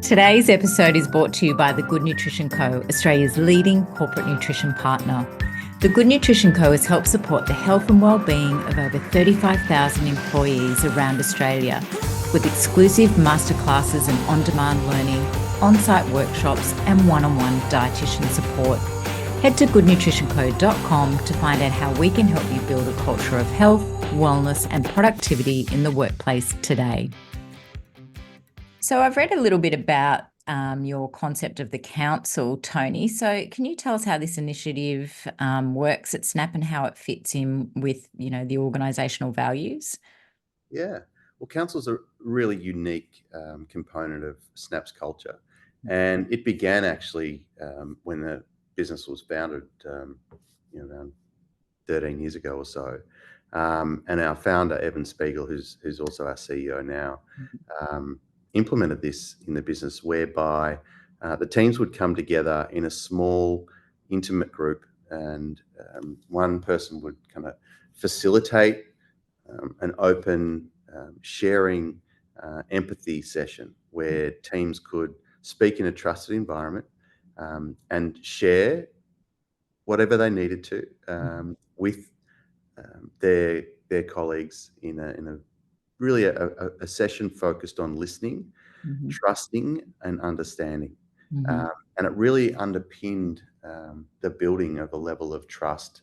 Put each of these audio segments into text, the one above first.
Today's episode is brought to you by the Good Nutrition Co, Australia's leading corporate nutrition partner. The Good Nutrition Co has helped support the health and wellbeing of over 35,000 employees around Australia with exclusive masterclasses and on-demand learning, on-site workshops and one-on-one dietitian support. Head to goodnutritionco.com to find out how we can help you build a culture of health, wellness and productivity in the workplace today. So I've read a little bit about your concept of the council, Tony. So can you tell us how this initiative works at Snap and how it fits in with, the organisational values? Yeah, well, council's a really unique component of Snap's culture, and it began actually when the business was founded, around 13 years ago or so. And our founder, Evan Spiegel, who's also our CEO now, implemented this in the business whereby the teams would come together in a small, intimate group, and one person would kind of facilitate an open, sharing, empathy session where teams could speak in a trusted environment and share whatever they needed to with their colleagues in a really a session focused on listening, trusting and understanding. And it really underpinned the building of a level of trust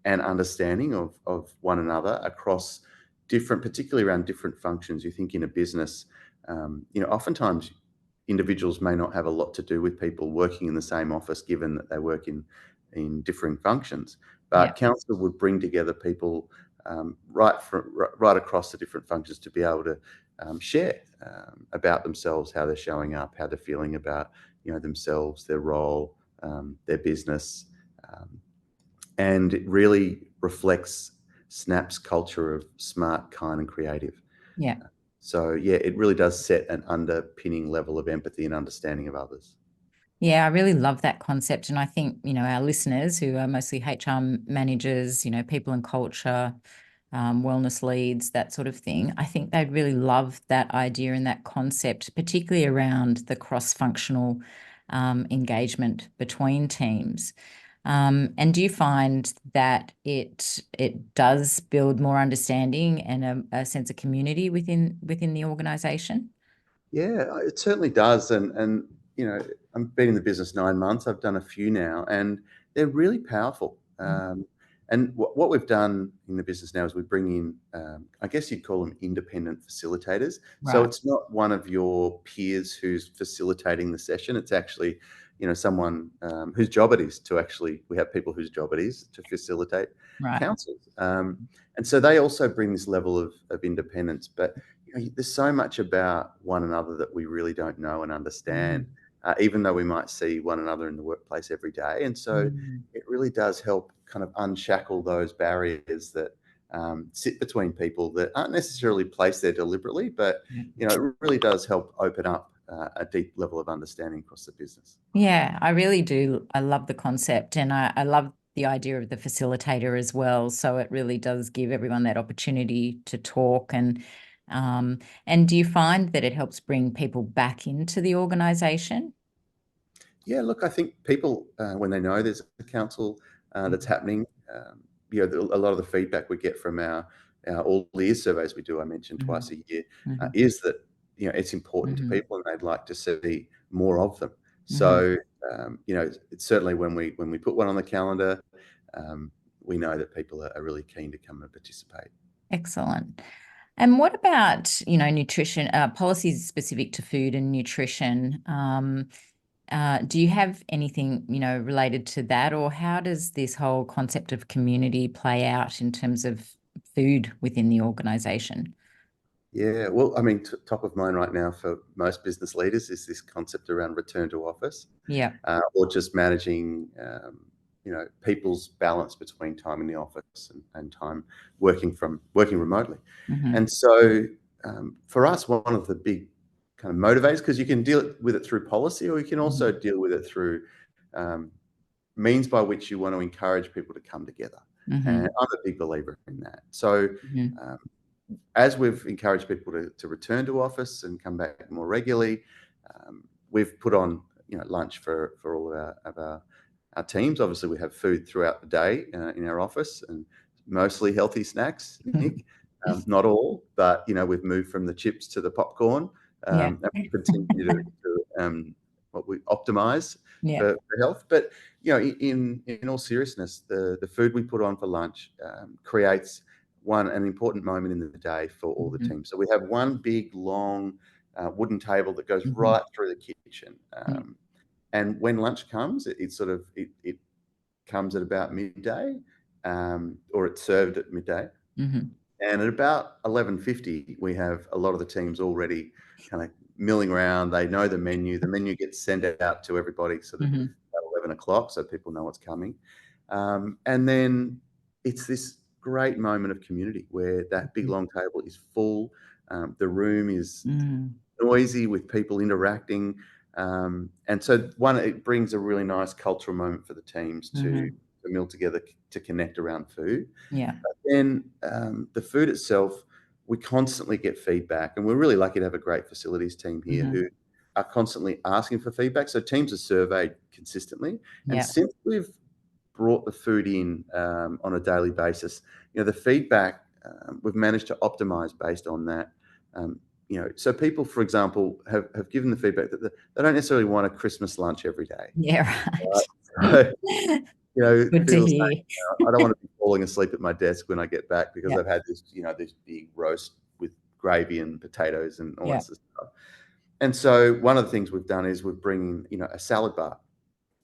and understanding of one another across different, particularly around different functions. You think in a business, oftentimes individuals may not have a lot to do with people working in the same office, given that they work in differing functions. But council would bring together people right across the different functions to be able to share about themselves, how they're showing up, how they're feeling about themselves, their role, their business, and it really reflects Snap's culture of smart, kind, and creative. So it really does set an underpinning level of empathy and understanding of others. Yeah, I really love that concept. And I think, our listeners who are mostly HR managers, people and culture, wellness leads, that sort of thing, I think they'd really love that idea and that concept, particularly around the cross-functional engagement between teams. And do you find that it does build more understanding and a sense of community within the organisation? Yeah, it certainly does. And I've been in the business 9 months. I've done a few now, and they're really powerful. And what we've done in the business now is we bring in, I guess you'd call them independent facilitators. Right. So it's not one of your peers who's facilitating the session. It's actually, someone whose job it is to actually, we have people whose job it is to facilitate councils. And so they also bring this level of independence. But there's so much about one another that we really don't know and understand. Even though we might see one another in the workplace every day. And so it really does help kind of unshackle those barriers that sit between people that aren't necessarily placed there deliberately, but, it really does help open up a deep level of understanding across the business. Yeah, I really do. I love the concept, and I love the idea of the facilitator as well. So it really does give everyone that opportunity to talk. And do you find that it helps bring people back into the organisation? Yeah, look, I think people, when they know there's a council that's happening, a lot of the feedback we get from our all ears surveys we do, I mentioned twice a year, is that, it's important to people and they'd like to see more of them. So, it's certainly when we put one on the calendar, we know that people are really keen to come and participate. Excellent. And what about, nutrition, policies specific to food and nutrition? Do you have anything, related to that, or how does this whole concept of community play out in terms of food within the organisation? Yeah, well, I mean, top of mind right now for most business leaders is this concept around return to office, or just managing, people's balance between time in the office and time working remotely. And so for us, one of the big kind of motivators, because you can deal with it through policy, or you can also deal with it through means by which you want to encourage people to come together. And I'm a big believer in that. So as we've encouraged people to return to office and come back more regularly, we've put on lunch for all of our teams. Obviously, we have food throughout the day in our office, and mostly healthy snacks, Nick. Not all, but we've moved from the chips to the popcorn, Yeah. and we continue to what we optimize Yeah. for health. But in all seriousness, the food we put on for lunch creates an important moment in the day for all the teams. So we have one big long wooden table that goes right through the kitchen, and when lunch comes, it comes at about midday, or it's served at midday. And at about 11:50, we have a lot of the teams already kind of milling around. They know the menu. The menu gets sent out to everybody so that at 11 o'clock, so people know what's coming. And then it's this great moment of community where that big long table is full. The room is noisy with people interacting. And so it brings a really nice cultural moment for the teams to meal together, to connect around food. Yeah. But then the food itself, we constantly get feedback, and we're really lucky to have a great facilities team here who are constantly asking for feedback. So teams are surveyed consistently, and since we've brought the food in on a daily basis, the feedback we've managed to optimize based on that. So people, for example, have given the feedback that they don't necessarily want a Christmas lunch every day. Yeah, right. So, Good to people hear. say, I don't want to be falling asleep at my desk when I get back because Yeah. I've had this, this big roast with gravy and potatoes and all that sort of stuff. And so one of the things we've done is we're bringing, a salad bar.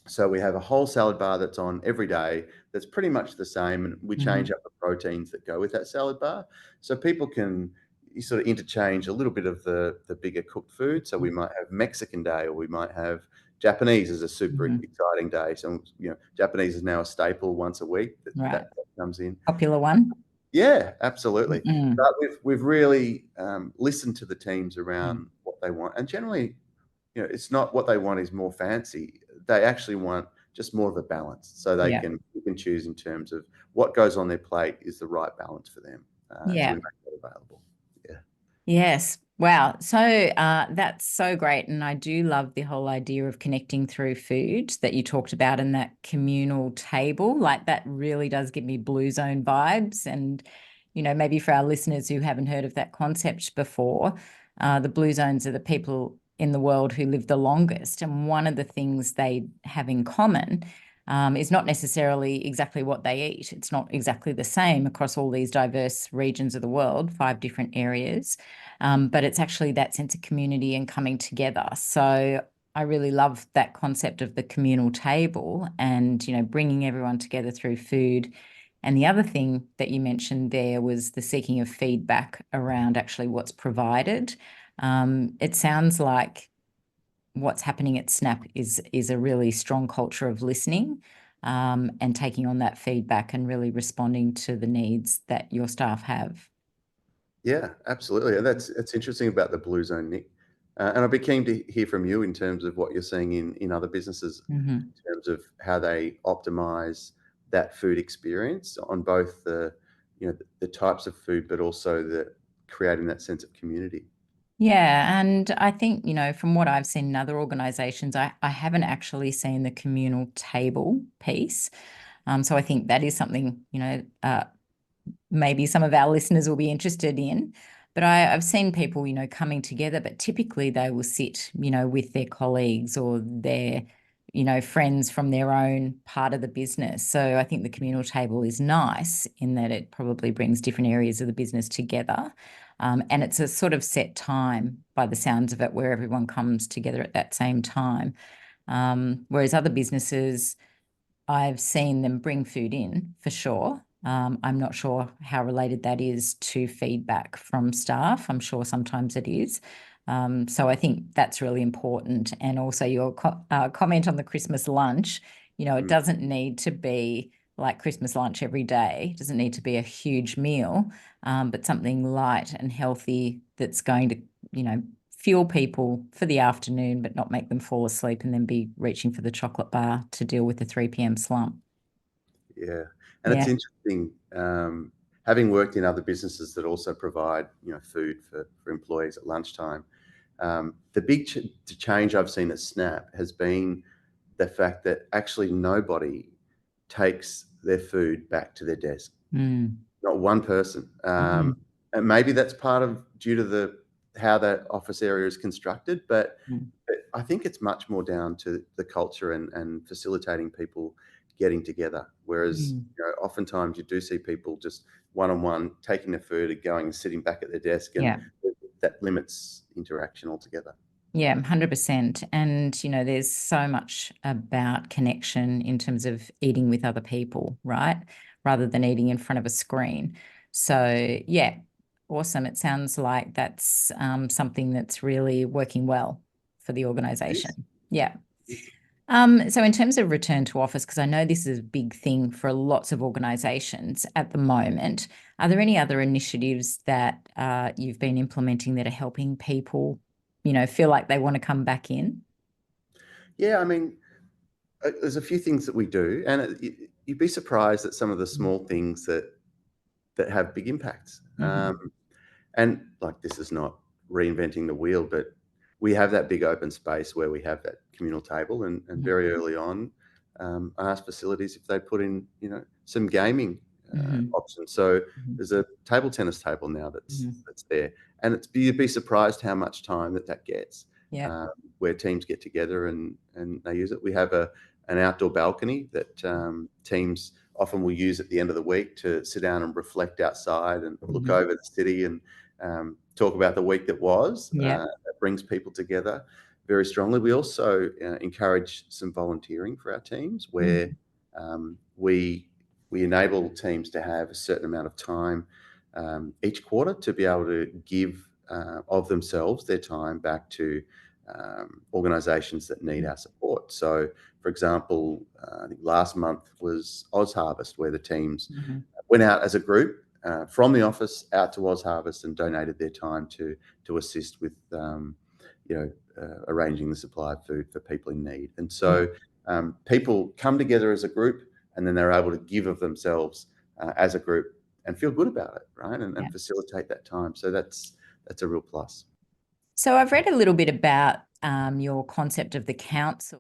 So we have a whole salad bar that's on every day that's pretty much the same, and we change up the proteins that go with that salad bar. So people can sort of interchange a little bit of the bigger cooked food. So we might have Mexican day, or we might have Japanese is a super exciting day. So, Japanese is now a staple once a week that comes in. Popular one. Yeah, absolutely. But we've really listened to the teams around what they want. And generally, it's not what they want is more fancy. They actually want just more of a balance. So they can choose in terms of what goes on their plate is the right balance for them. So we make that available. Yeah. Yes. Wow. So that's so great. And I do love the whole idea of connecting through food that you talked about, and that communal table. Like, that really does give me Blue Zone vibes. And, maybe for our listeners who haven't heard of that concept before, the Blue Zones are the people in the world who live the longest. And one of the things they have in common is not necessarily exactly what they eat. It's not exactly the same across all these diverse regions of the world, 5 different areas, but it's actually that sense of community and coming together. So I really love that concept of the communal table and, bringing everyone together through food. And the other thing that you mentioned there was the seeking of feedback around actually what's provided. It sounds like what's happening at Snap is a really strong culture of listening and taking on that feedback and really responding to the needs that your staff have. Yeah, absolutely. And that's interesting about the Blue Zone, Nick. And I'd be keen to hear from you in terms of what you're seeing in other businesses in terms of how they optimize that food experience on both the types of food, but also creating that sense of community. Yeah, and I think, from what I've seen in other organisations, I haven't actually seen the communal table piece. So I think that is something, maybe some of our listeners will be interested in. But I've seen people, coming together, but typically they will sit, with their colleagues or their, friends from their own part of the business. So I think the communal table is nice in that it probably brings different areas of the business together. And it's a sort of set time by the sounds of it where everyone comes together at that same time. Whereas other businesses, I've seen them bring food in for sure. I'm not sure how related that is to feedback from staff. I'm sure sometimes it is. So I think that's really important. And also your comment on the Christmas lunch, it doesn't need to be like Christmas lunch every day. It doesn't need to be a huge meal, but something light and healthy that's going to, fuel people for the afternoon, but not make them fall asleep and then be reaching for the chocolate bar to deal with the 3 p.m. slump. Yeah. And it's interesting, having worked in other businesses that also provide, food for employees at lunchtime. The big change I've seen at Snap has been the fact that actually nobody takes their food back to their desk. Not one person. And maybe that's part of due to how that office area is constructed, but I think it's much more down to the culture and facilitating people getting together. Whereas oftentimes you do see people just one-on-one taking their food and going and sitting back at their desk, and that limits interaction altogether. Yeah, 100%. And, there's so much about connection in terms of eating with other people, right? Rather than eating in front of a screen. So, yeah, awesome. It sounds like that's something that's really working well for the organization. Yeah. So in terms of return to office, because I know this is a big thing for lots of organizations at the moment, are there any other initiatives that you've been implementing that are helping people feel like they want to come back in? Yeah, I mean, there's a few things that we do, and you'd be surprised at some of the small things that have big impacts. And like, this is not reinventing the wheel, but we have that big open space where we have that communal table, and very early on, I asked facilities if they put in, some gaming options. So there's a table tennis table now that's there, and you'd be surprised how much time that gets. Where teams get together and they use it. We have an outdoor balcony that teams often will use at the end of the week to sit down and reflect outside and look over the city and talk about the week that was. That brings people together very strongly. We also encourage some volunteering for our teams, where we enable teams to have a certain amount of time each quarter to be able to give of themselves, their time, back to organisations that need our support. So, for example, I think last month was Oz Harvest, where the teams went out as a group from the office out to Oz Harvest and donated their time to assist with, arranging the supply of food for people in need. And so people come together as a group, and then they're able to give of themselves as a group and feel good about it, right? And facilitate that time. So that's a real plus. So I've read a little bit about your concept of the council.